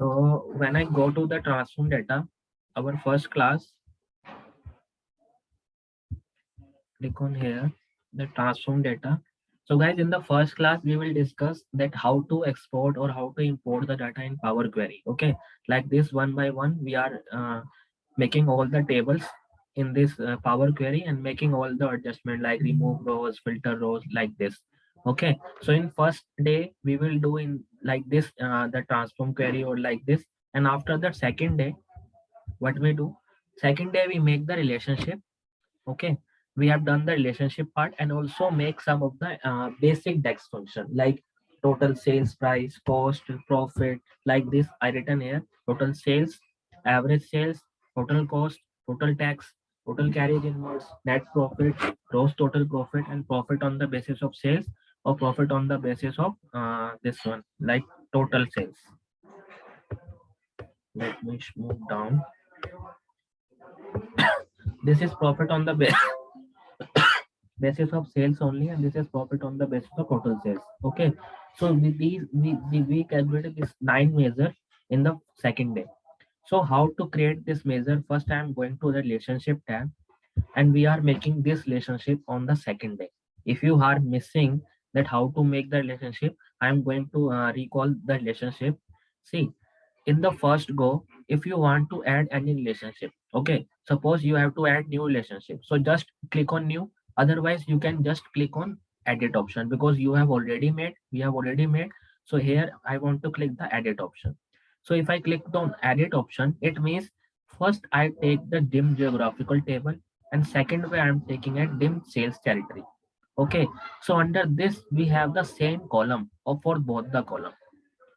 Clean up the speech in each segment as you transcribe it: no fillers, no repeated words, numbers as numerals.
So when I go to the transform data, our first class, click on here, the transform data. So guys, in the first class, we will discuss that how to export or how to import the data in Power Query. Okay, like this one by one, we are making all the tables in this Power Query and making all the adjustment like remove rows, filter rows like this. Okay, so in first day, we will do in like this, the transform query or like this. And after the second day, what we do? Second day, we make the relationship. Okay, we have done the relationship part and also make some of the basic dex function like total sales price, cost, profit. Like this I written here: total sales, average sales, total cost, total tax, total carriage inwards, net profit, gross total profit, and profit on the basis of sales or profit on the basis of this one like total sales. Let me move down. This is profit on the basis of sales only, and this is profit on the basis of total sales. Okay, so with these we calculated this 9 measures in the second day. So how to create this measure? First I am going to the relationship tab, and we are making this relationship on the second day. If you are missing that how to make the relationship, I am going to recall the relationship. See, in the first go, if you want to add any relationship, okay, suppose you have to add new relationship, so just click on new. Otherwise you can just click on edit option, because you have already made, we have already made. So here I want to click the edit option. So if I click on edit option, it means first I take the dim geographical table, and second way I am taking a dim sales territory. Okay, so under this we have the same column or for both the column.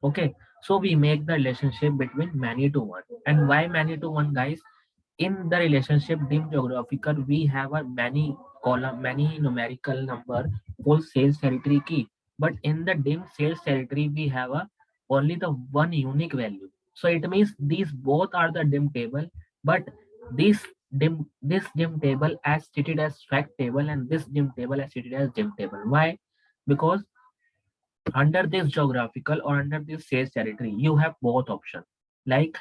Okay, so we make the relationship between many to one. And why many to one, guys? In the relationship dim geographical, we have a many column, many numerical number for sales territory key. But in the dim sales territory, we have a only the one unique value. So it means these both are the dim table, but this dim table as treated as fact table, and this dim table as treated as dim table. Why? Because under this geographical or under this sales territory you have both option. Like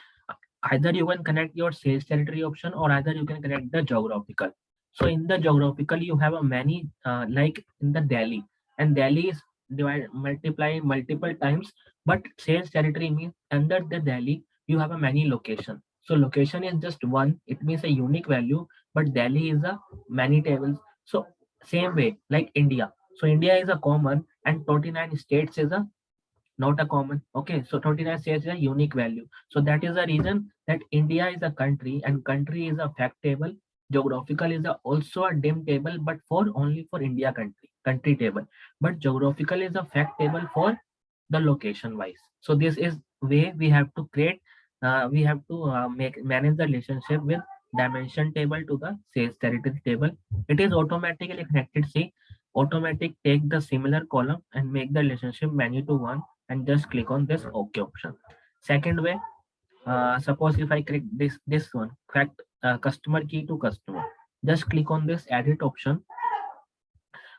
either you can connect your sales territory option, or either you can connect the geographical. So in the geographical you have a many like in the Delhi, and Delhi is divide multiply multiple times. But sales territory means under the Delhi you have a many location. So location is just one, it means a unique value, but Delhi is a many tables. So same way like India, so India is a common and 29 states is a not a common. Okay, so 29 states is a unique value. So that is the reason that India is a country, and country is a fact table. Geographical is also a dim table, but for only for India country table. But geographical is a fact table for the location wise. So this is way we have to create, we have to make manage the relationship with dimension table to the sales territory table. It is automatically connected. See, automatic take the similar column and make the relationship menu to one, and just click on this OK option. Second way, suppose if I click this one, fact customer key to customer, just click on this edit option.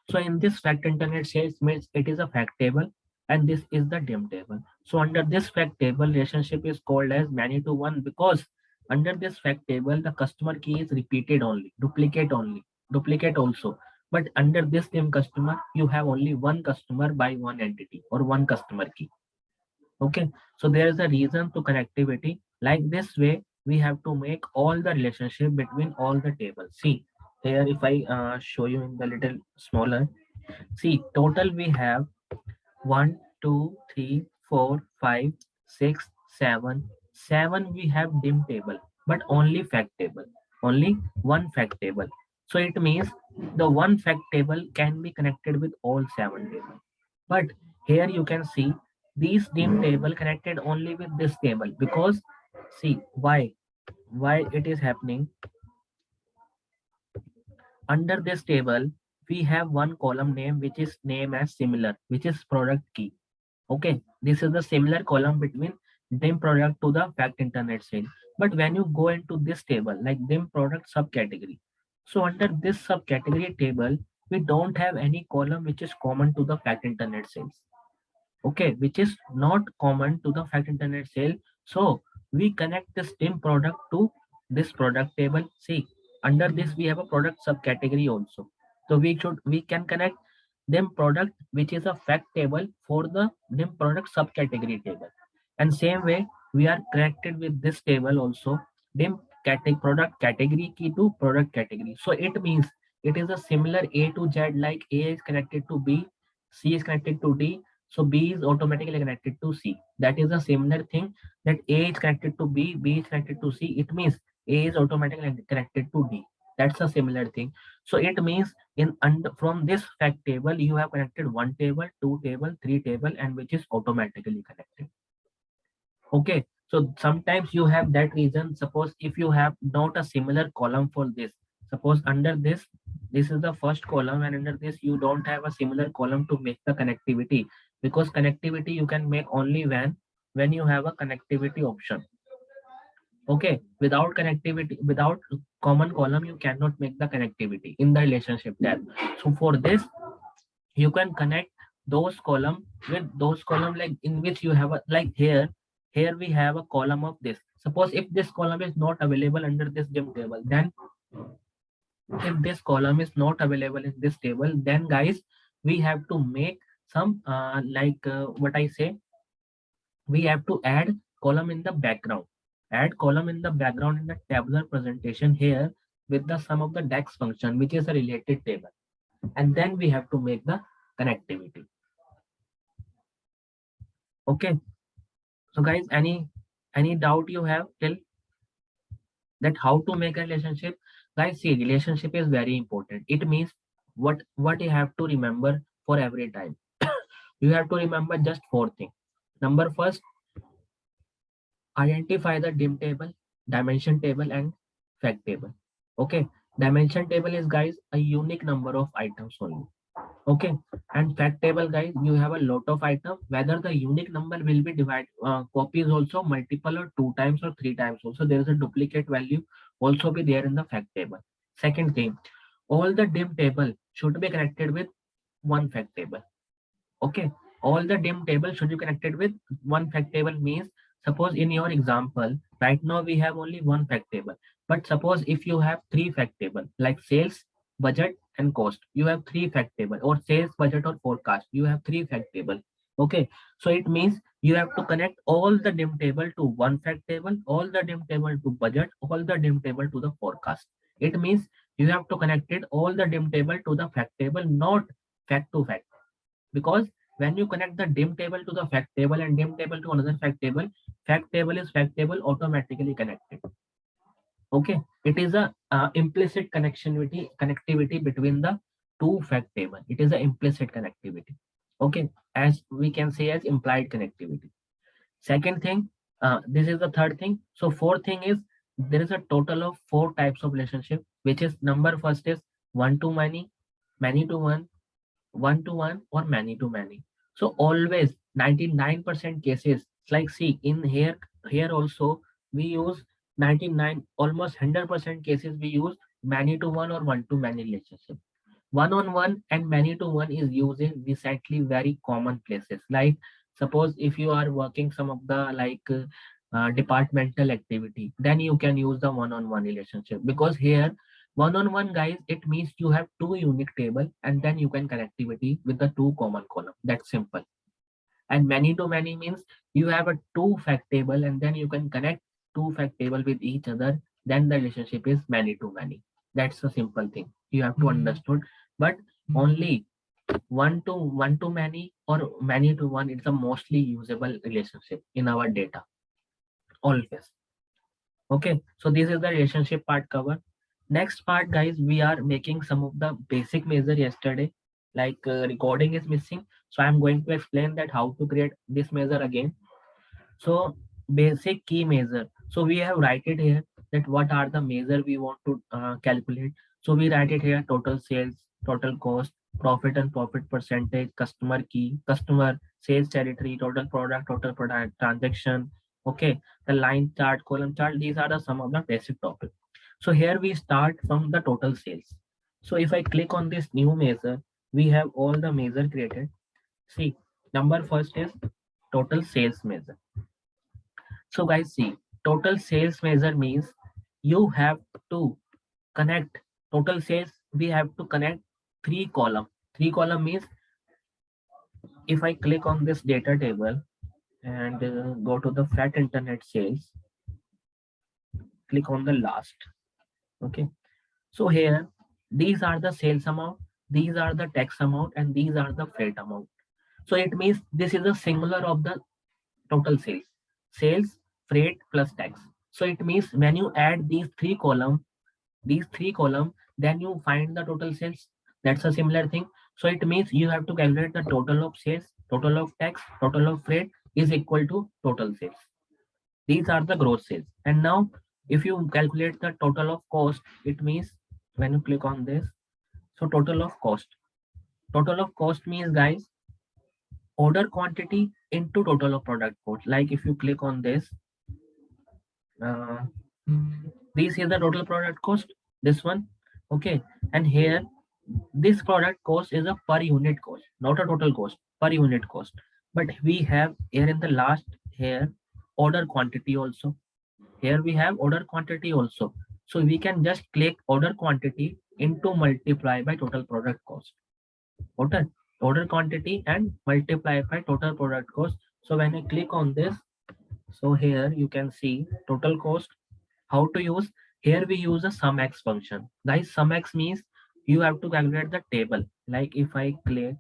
So in this fact internet sales means it is a fact table, and this is the dim table. So under this fact table, relationship is called as many to one, because under this fact table, the customer key is repeated only, duplicate also. But under this dim customer, you have only one customer by one entity or one customer key. Okay, so there is a reason to connectivity. Like this way, we have to make all the relationship between all the tables. See, here if I show you in the little smaller, see, total we have 1, 2, 3, 4, 5, 6, 7. 7 we have dim table, but only fact table. Only one fact table. So it means the one fact table can be connected with all 7 tables. But here you can see these dim table connected only with this table, because see why it is happening. Under this table we have one column name which is named as similar, which is product key. Okay, this is the similar column between dim product to the fact internet sale. But when you go into this table like dim product subcategory, so under this subcategory table we don't have any column which is common to the fact internet sales. Okay, which is not common to the fact internet sale. So we connect this dim product to this product table. See, under this we have a product subcategory also. So we can connect dim product, which is a fact table, for the dim product subcategory table. And same way we are connected with this table also, dim product category key to product category. So it means it is a similar A to Z, like A is connected to B, C is connected to D, so B is automatically connected to C. That is a similar thing, that A is connected to B, B is connected to C. It means A is automatically connected to D. That's a similar thing. So it means in under from this fact table you have connected one table, two table, three table, and which is automatically connected. Okay. So sometimes you have that reason. Suppose if you have not a similar column for this, suppose under this is the first column, and under this you don't have a similar column to make the connectivity, because connectivity you can make only when you have a connectivity option. Okay, without connectivity, without common column, you cannot make the connectivity in the relationship tab. So for this, you can connect those column with those column, like in which you have a, like here we have a column of this. Suppose if this column is not available under this dim table, then if this column is not available in this table, then guys, we have to make some what I say, we have to add column in the background, add column in the background in the tabular presentation here with the sum of the dex function, which is a related table, and then we have to make the connectivity. Okay, so guys, any doubt you have till that how to make a relationship? Guys, see, relationship is very important. It means what you have to remember for every time. You have to remember just four things. Number first, identify the dim table, dimension table, and fact table. Okay, dimension table is, guys, a unique number of items only. Okay, and fact table, guys, you have a lot of items, whether the unique number will be divided, copies also multiple or two times or three times also, there is a duplicate value also be there in the fact table. Second thing, all the dim table should be connected with one fact table. Okay, all the dim table should be connected with one fact table. Means, suppose in your example right now we have only one fact table, but suppose if you have three fact table, like sales, budget, and cost, you have three fact table, or sales, budget, or forecast, you have three fact table. Okay, so it means you have to connect all the dim table to one fact table, all the dim table to budget, all the dim table to the forecast. It means you have to connect it all the dim table to the fact table, not fact to fact. Because when you connect the dim table to the fact table and dim table to another fact table is fact table automatically connected. Okay, it is a implicit connectivity between the two fact table. It is an implicit connectivity. Okay, as we can say as implied connectivity. Second thing, this is the third thing. So fourth thing is, there is a total of four types of relationship, which is number first is one to many to one, or many to many. So always 99% cases, it's like, see, in here also we use 99, almost 100% cases we use many to one or one to many relationship. One on one and many to one is used in recently very common places. Like, suppose if you are working some of the departmental activity, then you can use the one on one relationship, because here one on one, guys, it means you have two unique table and then you can connectivity with the two common column. That's simple. And many to many means you have a two fact table and then you can connect two fact table with each other, then the relationship is many to many. That's a simple thing you have to understood. But only one to many or many to one, it's a mostly usable relationship in our data always. Okay, so this is the relationship part cover. Next part, guys, we are making some of the basic measure yesterday, like recording is missing, so I'm going to explain that how to create this measure again. So basic key measure, so we have write it here, that what are the measure we want to calculate. So we write it here: total sales, total cost, profit and profit percentage, customer key, customer sales territory, total product transaction. Okay, the line chart, column chart, these are the some of the basic topic. So here we start from the total sales. So if I click on this new measure, we have all the measure created. See, number first is total sales measure. So guys, see, total sales measure means you have to connect total sales. We have to connect three column. Three column means if I click on this data table and go to the fat internet sales, click on the last. Okay. So here, these are the sales amount, these are the tax amount, and these are the freight amount. So it means this is a singular of the total sales. Sales, freight plus tax. So it means when you add these three column, then you find the total sales. That's a similar thing. So it means you have to calculate the total of sales, total of tax, total of freight is equal to total sales. These are the gross sales. And now if you calculate the total of cost, it means when you click on this, so total of cost. Total of cost means guys, order quantity into total of product cost. Like if you click on this, uh, this is the total product cost, this one. Okay. And here, this product cost is a per unit cost, not a total cost, per unit cost. But we have here in the last here order quantity also. Here we have order quantity also. So we can just click order quantity into multiply by total product cost. Order order quantity and multiply by total product cost. So when I click on this, so here you can see total cost. How to use? Here we use a sum x function. Guys, sum x means you have to calculate the table. Like if I click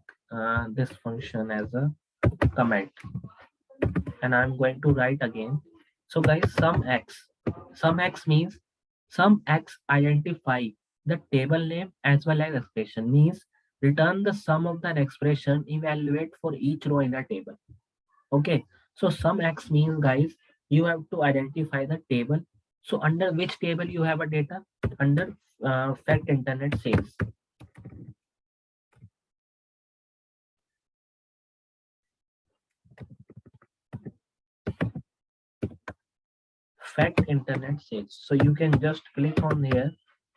this function as a comment and I'm going to write again. So guys, sum x means sum x identify the table name as well as expression, means return the sum of an expression evaluate for each row in a table. Okay, so sum x means guys, you have to identify the table. So under which table you have a data? Under fact internet sales. Fact internet sales. So you can just click on here,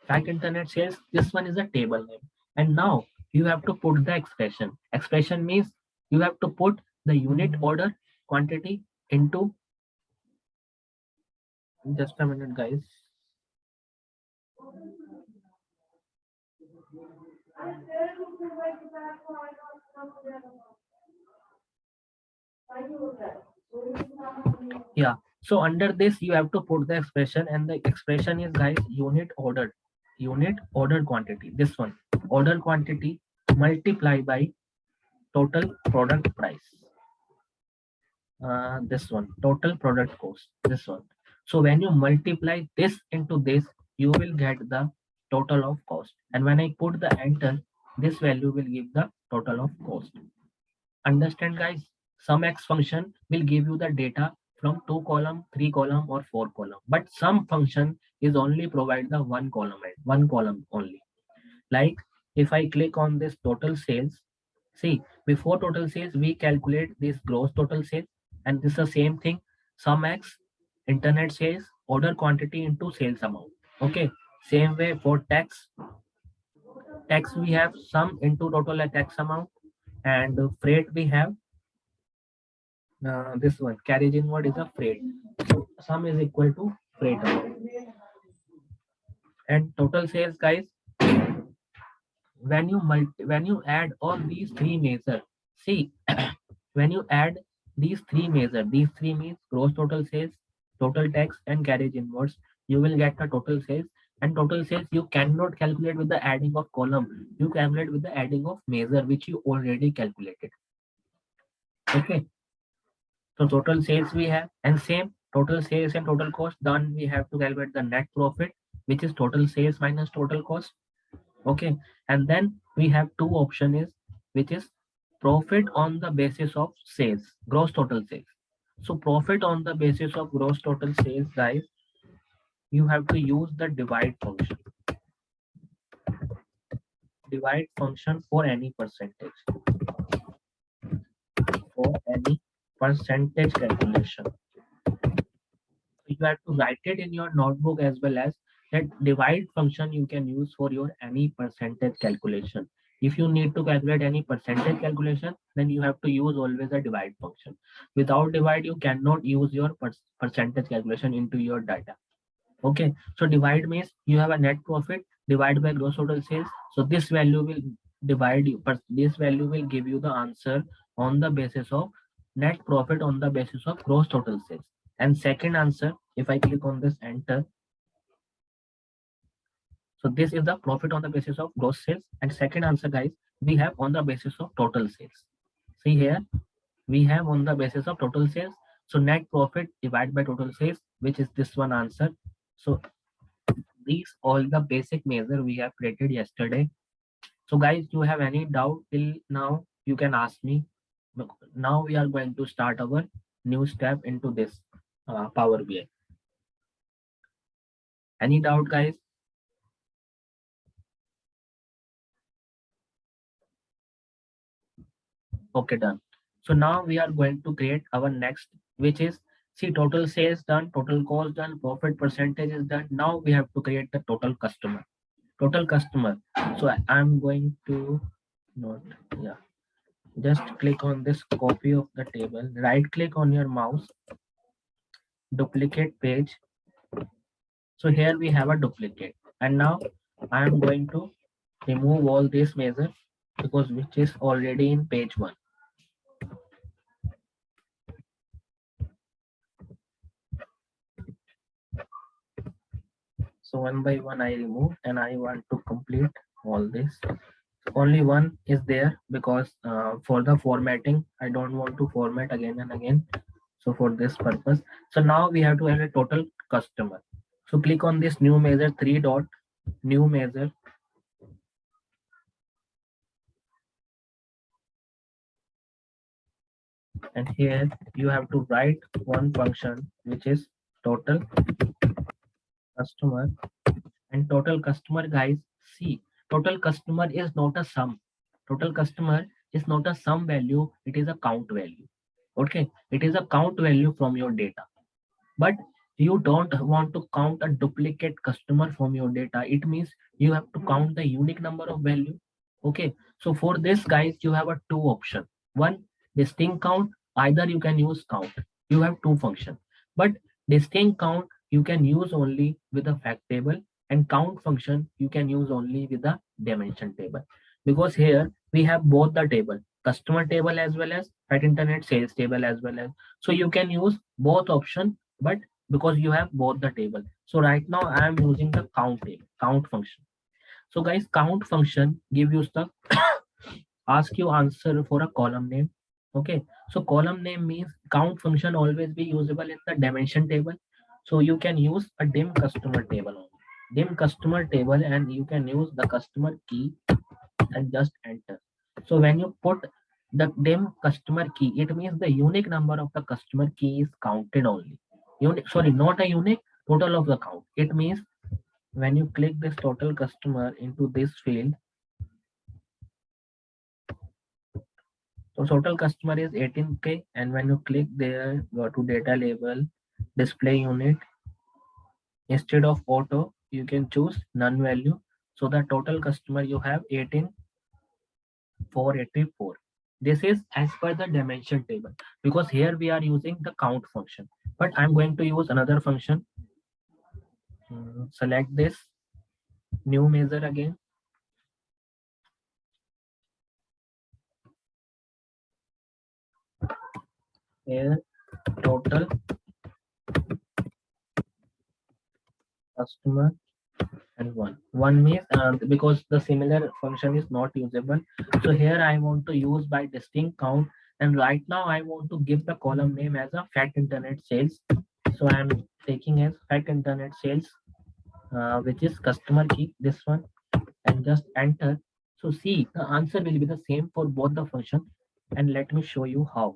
fact internet sales. This one is a table name. And now you have to put the expression. Expression means you have to put the unit order quantity into, just a minute guys. Yeah. So under this you have to put the expression, and the expression is guys unit order quantity. This one, order quantity multiply by total product price. This one, total product cost. This one. So when you multiply this into this, you will get the total of cost. And when I put the enter, this value will give the total of cost. Understand guys? Sum x function will give you the data from 2 column, 3 column or 4 column. But sum function is only provide the 1 column and 1 column only. Like if I click on this total sales, see before total sales we calculate this gross total sales, and this is the same thing. Sum x internet sales order quantity into sales amount. Okay. Same way for tax we have sum into total tax amount, and freight we have this one carriage inward is a freight. So sum is equal to freight amount. And total sales guys, when you add all these three measure, see when you add these three measure, these three means gross total sales, total tax and carriage inwards, you will get the total sales. And total sales you cannot calculate with the adding of column, you calculate with the adding of measure which you already calculated. Okay. So total sales we have, and same total sales and total cost. Then we have to calculate the net profit, which is total sales minus total cost. Okay, and then we have two option is, which is profit on the basis of sales, gross total sales. So profit on the basis of gross total sales, guys, you have to use the divide function. Divide function for any percentage. For any percentage calculation. You have to write it in your notebook as well as that divide function you can use for your any percentage calculation. If you need to calculate any percentage calculation, then you have to use always a divide function. Without divide, you cannot use your percentage calculation into your data. Okay, so divide means you have a net profit divided by gross total sales. So this value will divide you, but this value will give you the answer on the basis of net profit on the basis of gross total sales. And second answer, if I click on this enter, so this is the profit on the basis of gross sales. And second answer, guys, we have on the basis of total sales. See here, we have on the basis of total sales. So net profit divided by total sales, which is this one answer. So these all the basic measure we have created yesterday. So guys, you have any doubt till now, you can ask me. Now we are going to start our new step into this Power BI. Any doubt, guys? Okay, done. So now we are going to create our next, which is, see, total sales done, total cost done, profit percentage is done. Now we have to create the total customer. Total customer. So I'm going to not, yeah. Just click on this copy of the table, right click on your mouse, duplicate page. So here we have a duplicate. And now I am going to remove all these measures because which is already in page 1. So one by one I remove and I want to complete all this. Only one is there because for the formatting, I don't want to format again and again. So for this purpose, so now we have to add a total customer. So click on this new measure, 3 dot, new measure. And here you have to write one function which is total customer. And total customer, guys, see, total customer is not a sum. Total customer is not a sum value, it is a count value. Okay, it is a count value from your data. But you don't want to count a duplicate customer from your data. It means you have to count the unique number of value. Okay, so for this, guys, you have a two option. One, distinct count. Either you can use count. You have two function. But distinct count you can use only with a fact table, and count function you can use only with a dimension table. Because here we have both the table, customer table as well as at internet sales table as well as. So you can use both option, but because you have both the table. So right now I am using the count table, count function. So guys, count function give you the ask you answer for a column name. Okay, so column name means count function always be usable in the dimension table. So you can use a dim customer table only. Dim customer table, and you can use the customer key and just enter. So when you put the dim customer key, it means the unique number of the customer key is counted only. Unique, sorry, not a unique, total of the count. It means when you click this total customer into this field, so total customer is 18K, and when you click there, go to data label, display unit, instead of auto, you can choose none value. So the total customer you have 18,484. This is as per the dimension table because here we are using the count function. But I'm going to use another function. Select this new measure again. Here total customer and one means because the similar function is not usable, so here I want to use by distinct count, and right now I want to give the column name as a fact internet sales. So I'm taking as fact internet sales, which is customer key, this one, and just enter. So see, the answer will be the same for both the function, and let me show you how.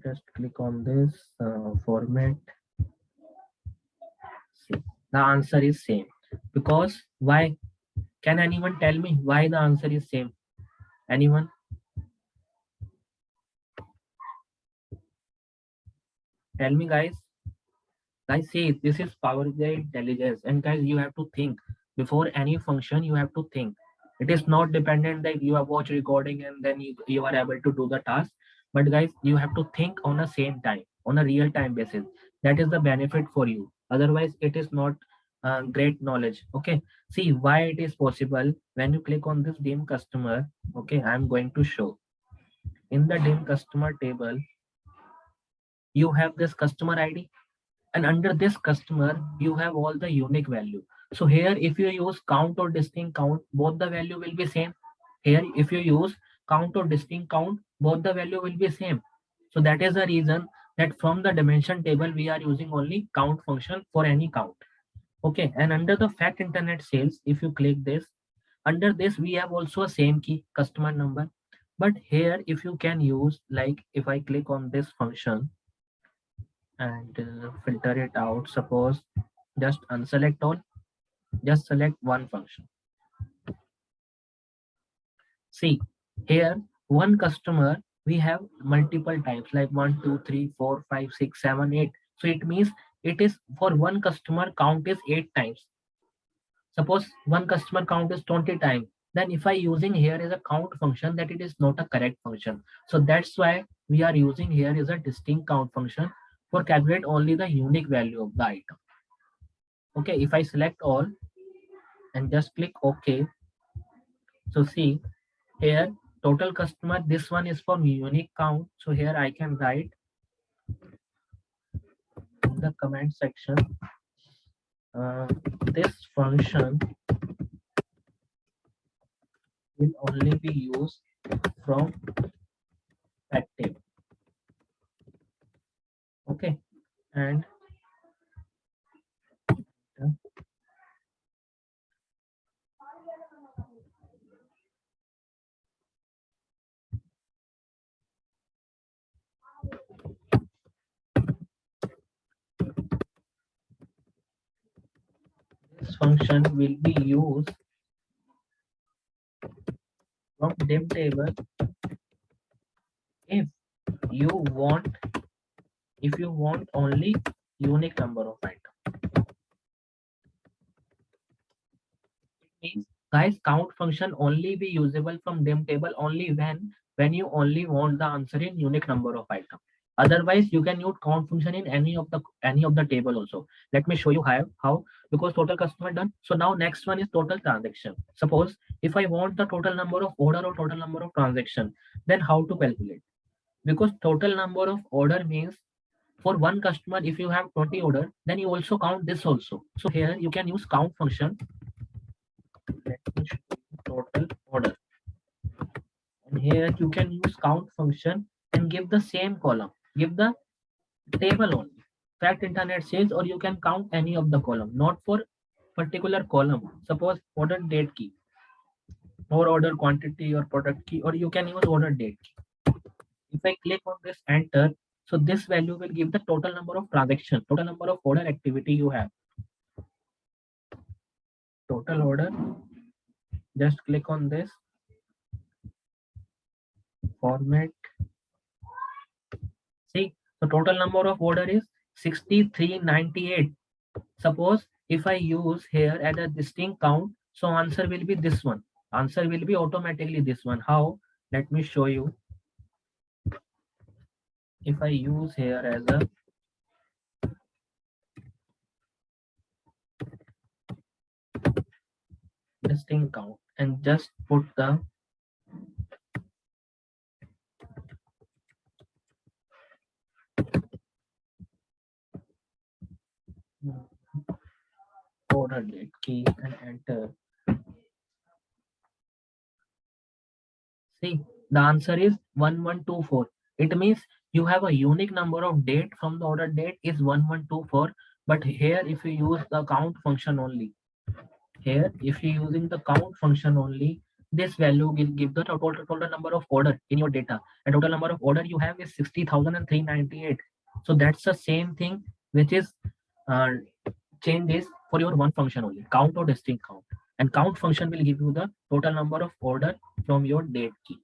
Just click on this format. See, the answer is same. Because why? Can anyone tell me why the answer is same? Anyone? Tell me, guys. Guys, see, this is Power BI intelligence. And guys, you have to think before any function. You have to think. It is not dependent that you have watched recording and then you are able to do the task. But guys, you have to think on the same time, on a real time basis. That is the benefit for you. Otherwise, it is not great knowledge. Okay. See why it is possible when you click on this dim customer. Okay, I'm going to show in the dim customer table. You have this customer ID, and under this customer you have all the unique value. So here if you use count or distinct count, both the value will be same. Here if you use count or distinct count, both the value will be same. So that is the reason that from the dimension table we are using only count function for any count. Okay, and under the fact internet sales, if you click this, under this we have also a same key customer number. But here if you can use, like if I click on this function and filter it out, suppose just unselect all, just select one function. See here one customer, we have multiple types like 1 2 3 4 5 6 7 8. So it means it is for one customer count is 8 times. Suppose one customer count is 20 times, then if I using here is a count function, that it is not a correct function. So that's why we are using here is a distinct count function for calculate only the unique value of the item. Okay, if I select all and just click OK. So see here total customer, this one is for unique count. So here I can write in the comment section, uh, this function will only be used from active. Okay, and this function will be used from dim table if you want, if you want only unique number of items. It means guys count function only be usable from dim table only when you only want the answer in unique number of items. Otherwise you can use count function in any of the table also. Let me show you how. Because total customer done, so now next one is total transaction. Suppose if I want the total number of order or total number of transaction, then how to calculate? Because total number of order means for one customer, if you have 20 order, then you also count this also. So here you can use count function. Let me show you total order, and here you can use count function and give the same column, give the table only, fact internet sales, or you can count any of the column, not for particular column. Suppose order date key or order quantity or product key, or you can use order date key. If I click on this enter, so this value will give the total number of transaction, total number of order activity you have. Total order, just click on this format. See, the total number of order is 6398. Suppose if I use here at a distinct count, so answer will be this one. Answer will be automatically this one. How? Let me show you. If I use here as a distinct count and just put the order date key and enter. See, the answer is 1124. It means you have a unique number of date from the order date is 1124. But here, if you use the count function only, here, if you're using the count function only, this value will give the total number of order in your data. And total number of order you have is 60,398. So that's the same thing which is uh, changes for your one function only, count or distinct count. And count function will give you the total number of order from your date key.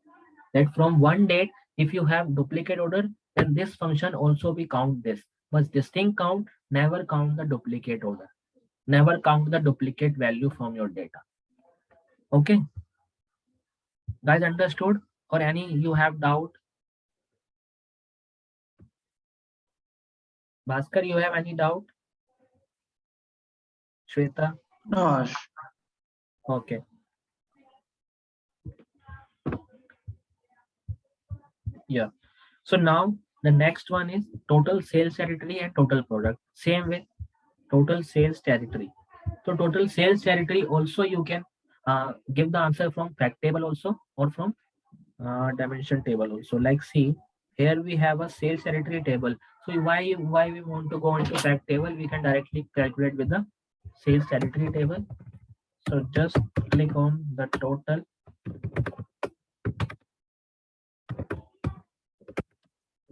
That from one date, if you have duplicate order, then this function also we count this. but distinct count never count the duplicate order, never count the duplicate value from your data. Okay, guys, understood? Or any you have doubt? Bhaskar, you have any doubt? Shweta? No, Harsh. Okay. Yeah. So now the next one is total sales territory and total product. Same way, total sales territory. So total sales territory also you can give the answer from fact table also or from dimension table also. Like see, here we have a sales territory table. So why we want to go into fact table? We can directly calculate with the sales territory table. So just click on the total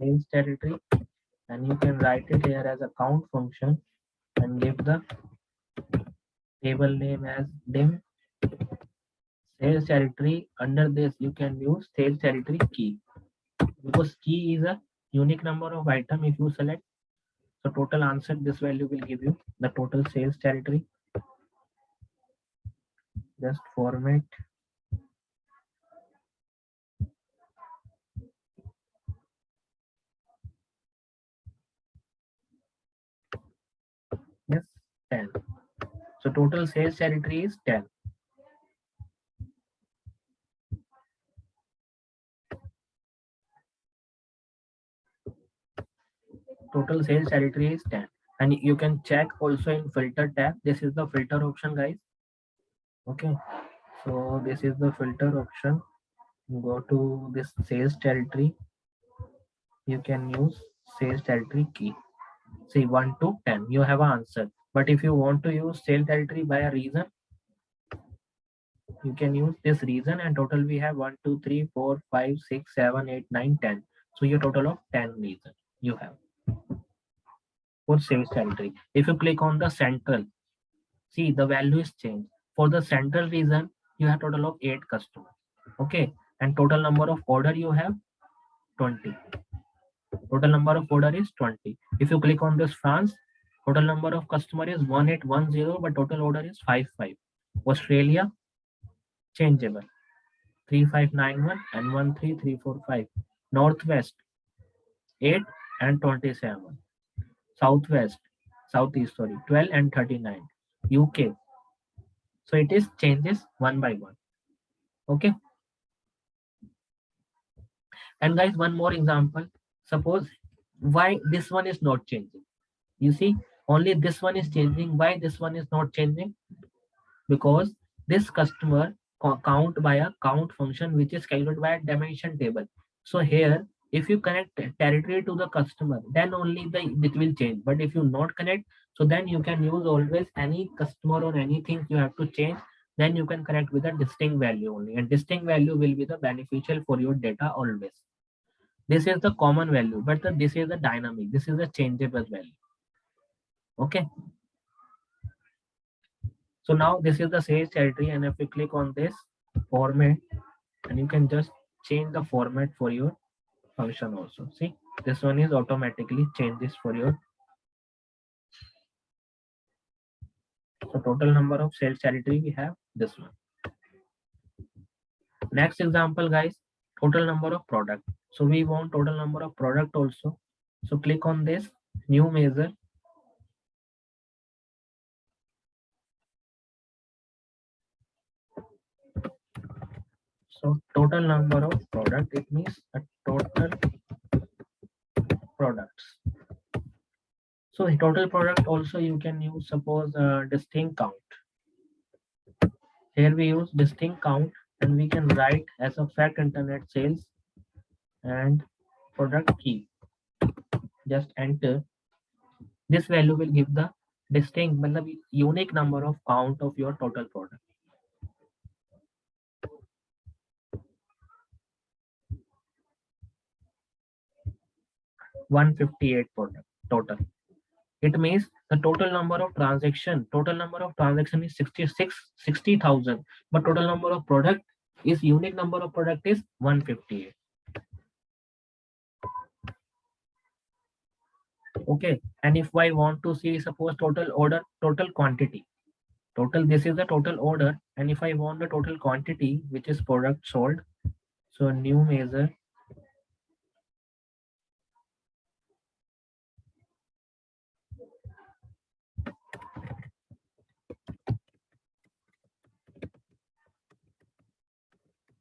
sales territory and you can write it here as a count function and give the table name as dim sales territory. Under this you can use sales territory key because key is a unique number of item. If you select the total answer, this value will give you the total sales territory. Just format. Yes, 10. So total sales territory is 10. Total sales territory is 10. And you can check also in filter tab. This is the filter option, guys. Okay. So this is the filter option. Go to this sales territory. You can use sales territory key. See 1 to 10. You have an answer. But if you want to use sales territory by a reason, you can use this reason and total we have 1, 2, 3, 4, 5, 6, 7, 8, 9, 10. So your total of 10 reason you have for sales territory. If you click on the central, see the value is changed. For the central region, you have total of 8 customers. Okay. And total number of order you have 20. Total number of order is 20. If you click on this France, total number of customer is 1810, but total order is 55. Australia, changeable 3591 and 13345. Northwest 8 and 27. Southwest, Southeast, sorry, 12 and 39. UK. So it is changes one by one. Okay. And guys, one more example. Suppose why this one is not changing. You see, only this one is changing. Why this one is not changing? Because this customer count by a count function which is calculated by a dimension table. So here, if you connect territory to the customer, then only it will change. But if you not connect, so then you can use always any customer or anything you have to change. Then you can connect with a distinct value only, and distinct value will be the beneficial for your data always. This is the common value, but this is the dynamic. This is the changeable value. Okay. So now this is the sales territory, and if you click on this format, and you can just change the format for your function also. See, this one is automatically changes for your. So total number of sales territory we have this one. Next example, guys, total number of product. So we want total number of product also. So click on this new measure. So total number of product, it means a total products. So total product also you can use, suppose distinct count. Here we use distinct count and we can write as a fact internet sales and product key. Just enter. This value will give the distinct, the unique number of count of your total product. 158 product total. It means the total number of transaction is 60,000, but total number of product is unique number of product is 158. Okay, and if I want to see, suppose total order, total quantity, total, this is the total order, and if I want the total quantity, which is product sold, so new measure,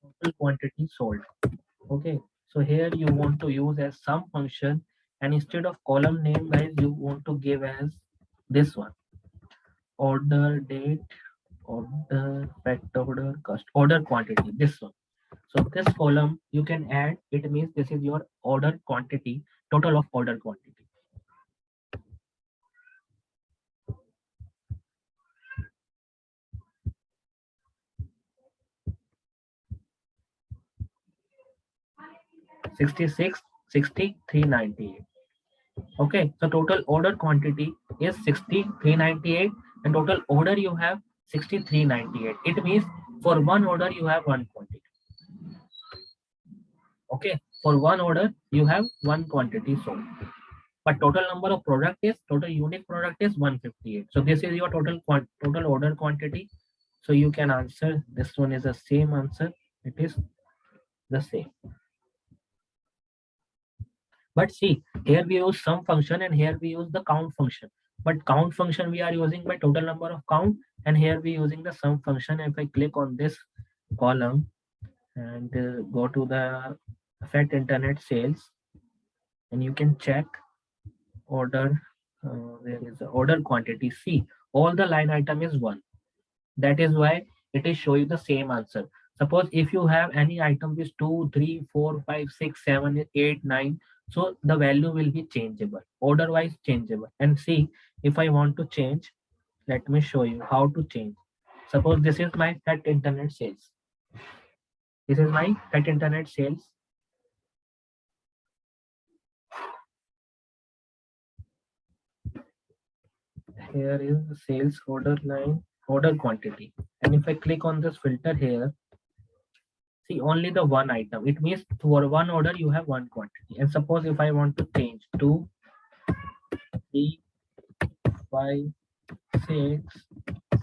total quantity sold. Okay, so here you want to use as sum function, and instead of column name, guys, you want to give as this one, order date, order, fact order, cost, order quantity, this one. So this column you can add, it means this is your order quantity, total of order quantity. 66, 60, 398. Okay, so total order quantity is 6398, and total order you have 6398. It means for one order you have one quantity. Okay, for one order you have one quantity sold. But total number of product is, total unique product is 158. So this is your total order quantity. So you can answer, this one is the same answer. It is the same. But see, here we use sum function and here we use the count function. But count function we are using by total number of count, and here we using the sum function. If I click on this column and go to the affect internet sales, and you can check order, there is a order quantity. See, all the line item is one. That is why it is showing the same answer. Suppose if you have any item with 2, 3, 4, 5, 6, 7, 8, 9, so the value will be changeable, order wise changeable. And see, if I want to change, let me show you how to change. Suppose this is my pet internet sales. This is my pet internet sales. Here is the sales order line, order quantity. And if I click on this filter here, see only the one item. It means for one order you have one quantity. And suppose if I want to change 2, 3, 5, 6,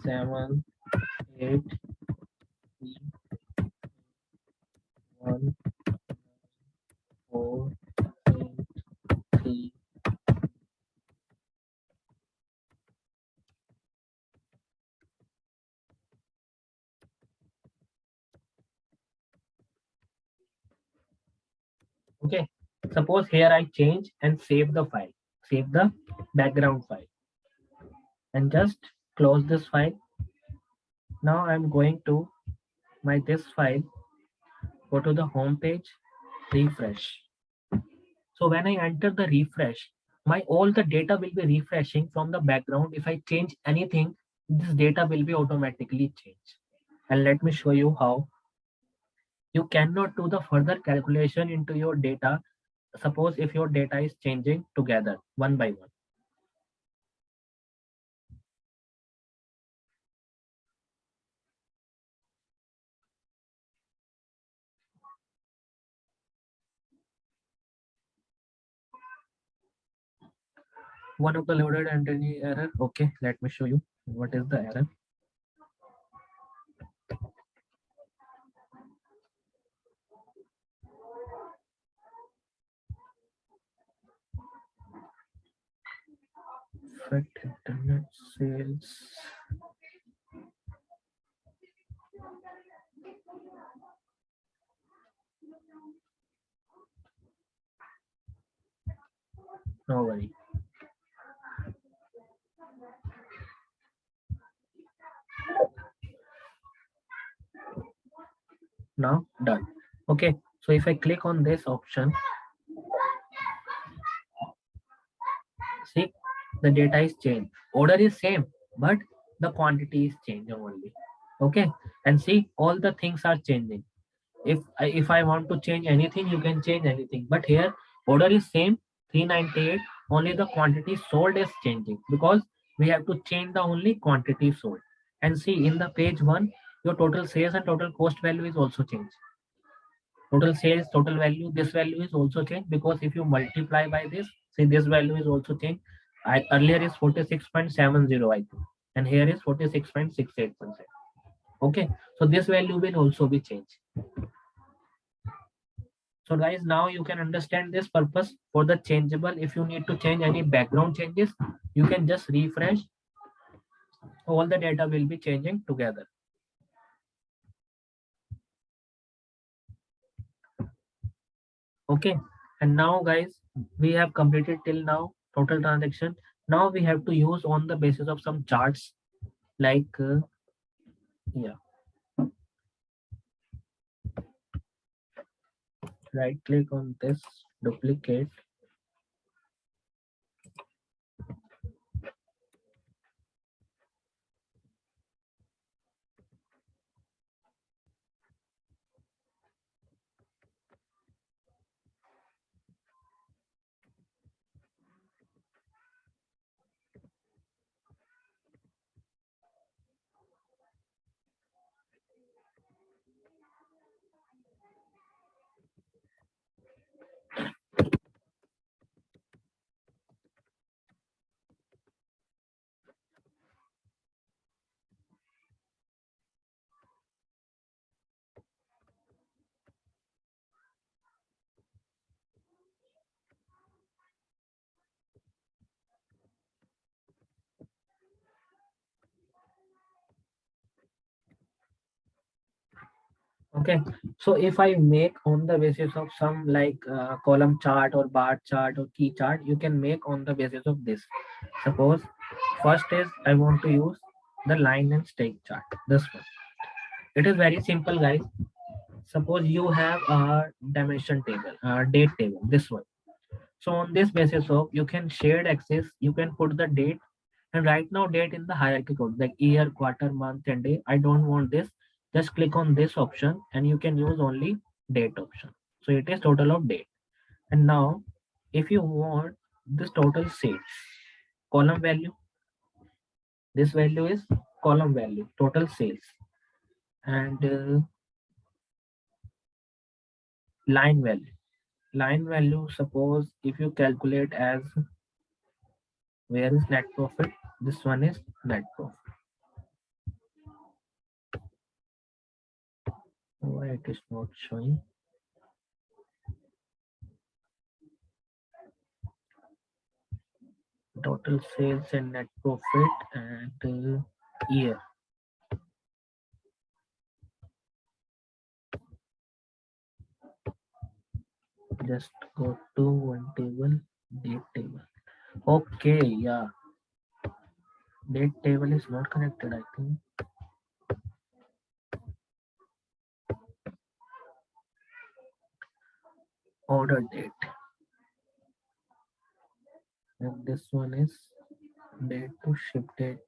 7, 8, 3, 1, 4, 8, 3. Okay. Suppose here I change and save the file, save the background file, and just close this file. Now I'm going to my this file, go to the home page, refresh. So when I enter the refresh, my all the data will be refreshing from the background. If I change anything, this data will be automatically changed. And let me show you how. You cannot do the further calculation into your data. Suppose if your data is changing together one by one. One of the loaded and any error. Okay, let me show you what is the error. Affect internet sales. No worry. Now done. Okay, so if I click on this option, see the data is changed. Order is same, but the quantity is changing only. Okay, and see all the things are changing. If I want to change anything, you can change anything. But here order is same 398. Only the quantity sold is changing because we have to change the only quantity sold. And see in the page one, your total sales and total cost value is also changed. Total sales, total value, this value is also changed because if you multiply by this, See, this value is also changed. Earlier is 46.70, I think, and here is 46.68%. Okay, so this value will also be changed. So guys, now you can understand this purpose for the changeable. If you need to change any background changes, you can just refresh. All the data will be changing together. Okay, and now guys, we have completed till now total transaction. Now we have to use on the basis of some charts, like yeah, right click on this, duplicate. Okay, so if I make on the basis of some like column chart or bar chart or key chart, you can make on the basis of this. Suppose first is I want to use the line and stake chart. This one. It is very simple, guys. Suppose you have a dimension table, date table. This one. So on this basis of you can shared access, you can put the date and right now date in the hierarchy code like year, quarter, month, and day. I don't want this. Just click on this option and you can use only date option. So it is total of date. And now if you want this total sales column value, this value is column value, total sales, and line value. Line value, suppose if you calculate as where is net profit, this one is net profit. Why it is not showing? Total sales and net profit and year. Just go to one table, date table. Okay, yeah. Date table is not connected, I think. Order date. And this one is date to ship date.